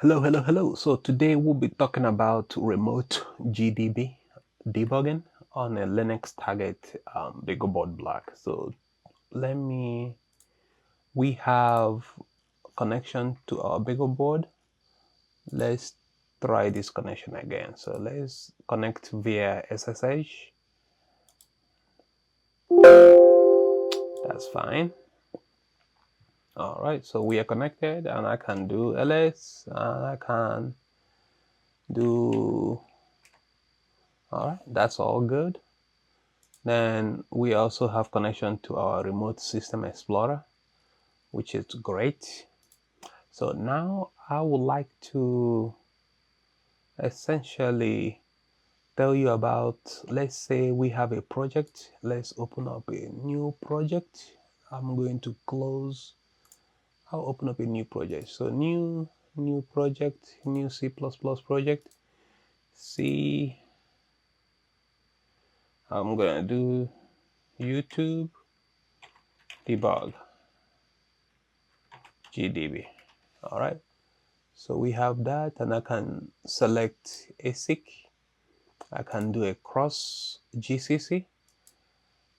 Hello. So today we'll be talking about remote GDB debugging on a Linux target BeagleBone Black. So we have connection to our BeagleBoard. Let's try this connection again. So let's connect via SSH. That's fine. All right, so we are connected and I can do ls and I can do, all right, that's all good. Then we also have connection to our remote system explorer, which is great. So now I would like to essentially tell you about, let's say we have a project. Let's open up a new project. I'm going to close. I'll open up a new project. So new project, new C++ project. I'm gonna do YouTube Debug GDB. All right. So we have that, and I can select ASIC. I can do a Cross-GDB.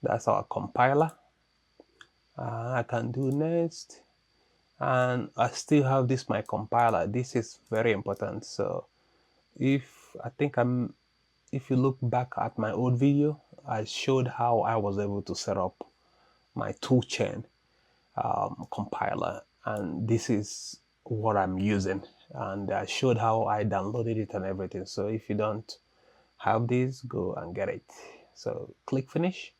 That's our compiler. I can do next, and I still have this my compiler. This is very important. So if you look back at my old video, I showed how I was able to set up my toolchain compiler, and this is what I'm using, and I showed how I downloaded it and everything. So if you don't have this, go and get it. So click finish,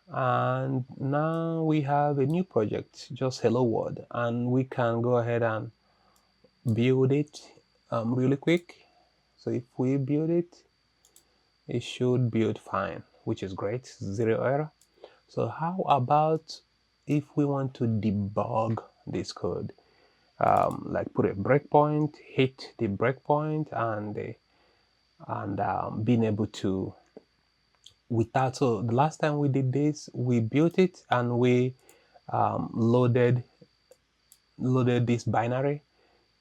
and now we have a new project, just hello world, and we can go ahead and build it really quick. So if we build it, it should build fine, which is great, 0 error. So how about if we want to debug this code, like put a breakpoint, hit the breakpoint, and being able to, without, so the last time we did this, we built it and we loaded this binary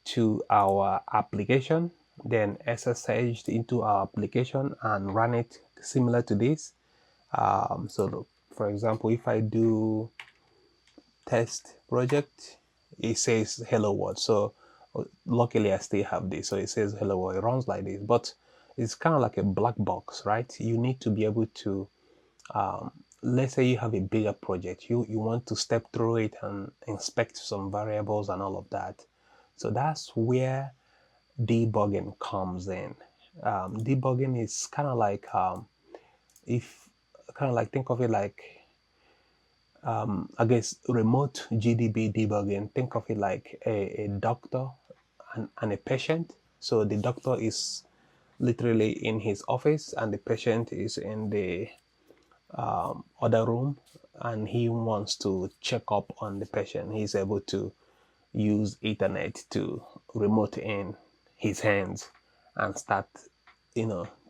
to our application, then SSH'd into our application and ran it similar to this. So look, for example, if I do test project, it says hello world. So luckily I still have this, so it says hello world. It runs like this, but it's kind of like a black box, right? You need to be able to, let's say you have a bigger project, you want to step through it and inspect some variables and all of that. So that's where debugging comes in. Debugging is kind of like, think of it like, I guess remote GDB debugging, think of it like a doctor and a patient. So the doctor is literally in his office and the patient is in the other room, and he wants to check up on the patient. He's able to use Ethernet to remote in his hands and start,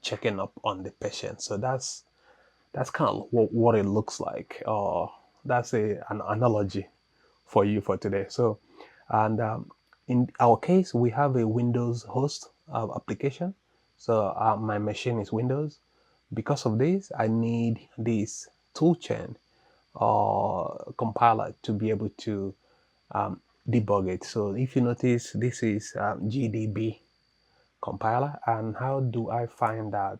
checking up on the patient. So that's kind of what it looks like. That's an analogy for you for today. So, and in our case, we have a Windows host application. So my machine is Windows. Because of this, I need this toolchain or compiler to be able to debug it. So if you notice, this is GDB compiler. And how do I find that?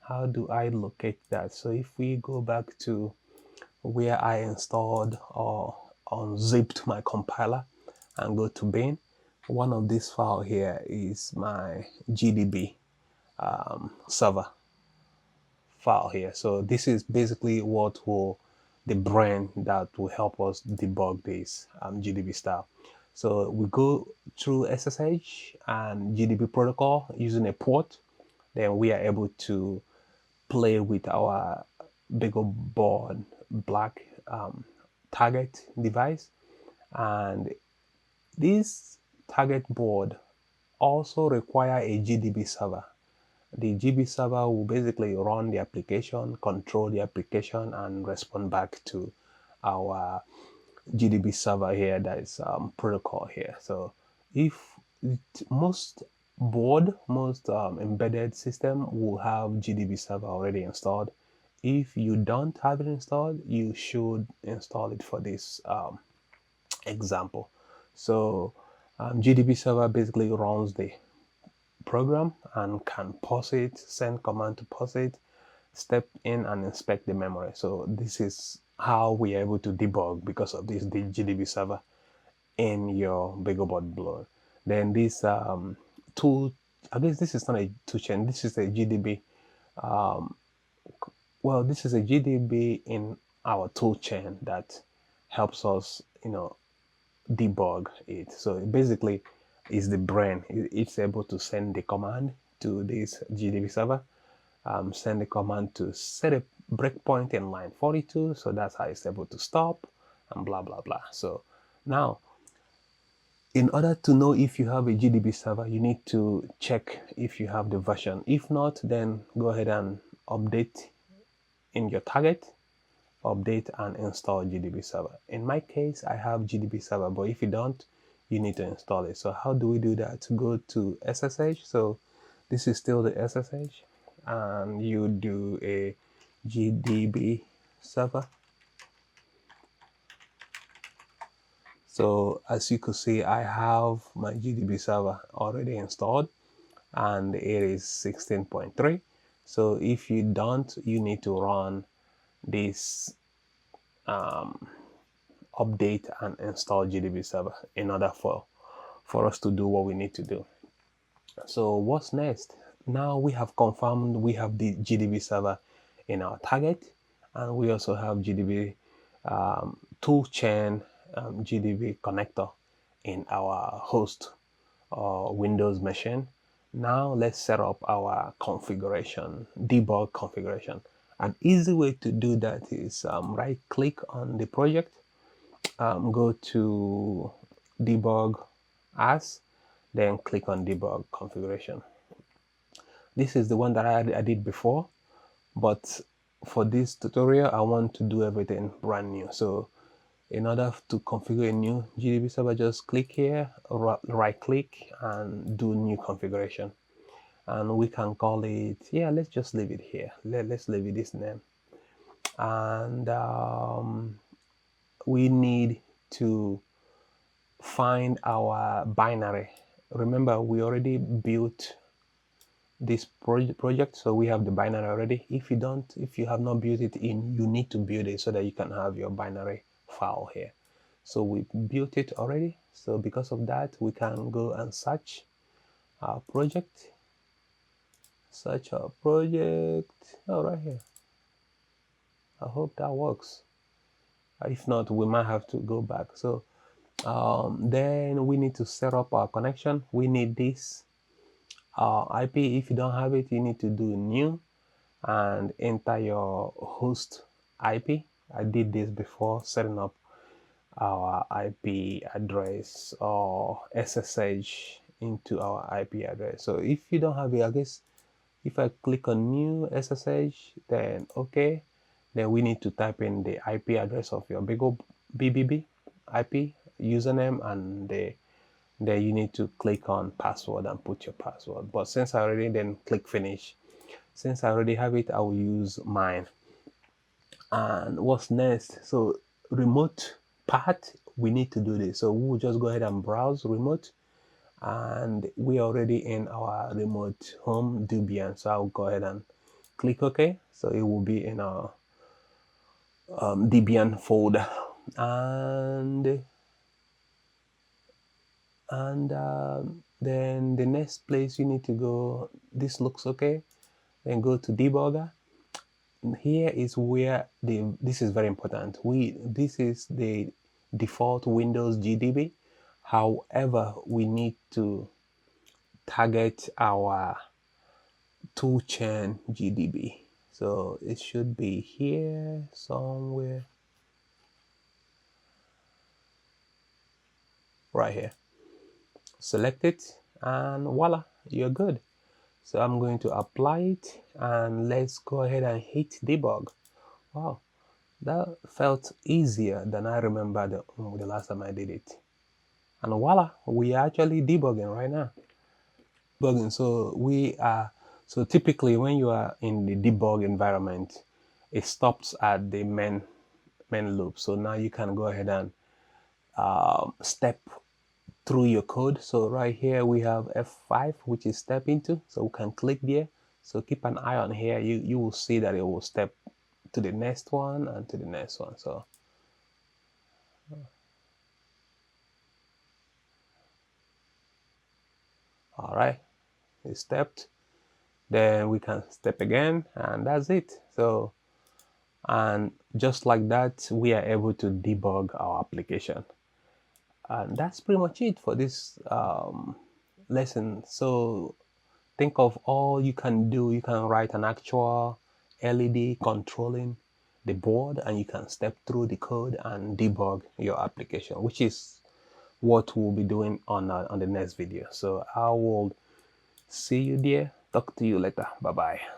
How do I locate that? So if we go back to where I installed or unzipped my compiler and go to bin, one of these files here is my GDB server file here. So this is basically the brain that will help us debug this GDB style. So we go through SSH and GDB protocol using a port, then we are able to play with our BeagleBone Black target device. And this target board also require a GDB server. The GDB server will basically run the application, control the application, and respond back to our GDB server here, that is protocol here. So Most embedded system will have GDB server already installed. If you don't have it installed, you should install it for this example. So GDB server basically runs the program and can pause it, send command to pause it, step in and inspect the memory. So this is how we are able to debug because of this the GDB server in your BeagleBone Black. Then this tool, I guess this is not a toolchain, this is a GDB. Well, this is a GDB in our toolchain that helps us, debug it. So it basically is the brain. It's able to send the command to this GDB server, send the command to set a breakpoint in line 42. So that's how it's able to stop and blah, blah, blah. So now, in order to know if you have a GDB server, you need to check if you have the version. If not, then go ahead and update in your target, update and install GDB server. In my case, I have GDB server, but if you don't, you need to install it. So how do we do that? Go to SSH. So this is still the SSH, and you do a GDB server. So as you can see, I have my GDB server already installed, and it is 16.3. So if you don't, you need to run this update and install GDB server in order for us to do what we need to do. So what's next? Now we have confirmed we have the GDB server in our target, and we also have GDB toolchain GDB connector in our host or Windows machine. Now let's set up our configuration, debug configuration. An easy way to do that is right click on the project, go to debug as, then click on debug configuration. This is the one that I did before, but for this tutorial I want to do everything brand new. So in order to configure a new GDB server, just click here, right click and do new configuration, and we can call it, yeah, let's just leave it here. Let's leave it this name. And we need to find our binary. Remember, we already built this project, so we have the binary already. If you have not built it in, you need to build it so that you can have your binary file here. So we built it already, so because of that we can go and search our project, right here. I hope that works. If not, we might have to go back. So then we need to set up our connection. We need this IP. If you don't have it, you need to do new and enter your host IP. I did this before, setting up our IP address or SSH into our IP address. So if you don't have it, I guess if I click on new SSH, then okay, then we need to type in the IP address of your BBB IP username, and then you need to click on password and put your password. But since I already, then click finish. Since I already have it, I will use mine. And what's next? So remote part, we need to do this. So we'll just go ahead and browse remote, and we're already in our remote home Debian. So I'll go ahead and click OK. So it will be in our Debian folder, and then the next place you need to go, this looks okay, then go to Debugger. Here is where this is very important. This is the default Windows GDB. However, we need to target our toolchain GDB. So it should be here somewhere, right here. Select it and voila, you're good. So I'm going to apply it, and let's go ahead and hit debug. Wow, that felt easier than I remember the last time I did it. and voila, we are actually debugging right now. Debugging. So typically when you are in the debug environment, it stops at the main loop. So now you can go ahead and step through your code. So right here we have F5, which is step into. So we can click there. So keep an eye on here. You will see that it will step to the next one and to the next one. So all right, it stepped. Then we can step again, and that's it. So, and just like that, we are able to debug our application. And that's pretty much it for this lesson. So think of all you can do. You can write an actual LED controlling the board, and you can step through the code and debug your application, which is what we'll be doing on the next video. So I will see you there. Talk to you later. Bye bye.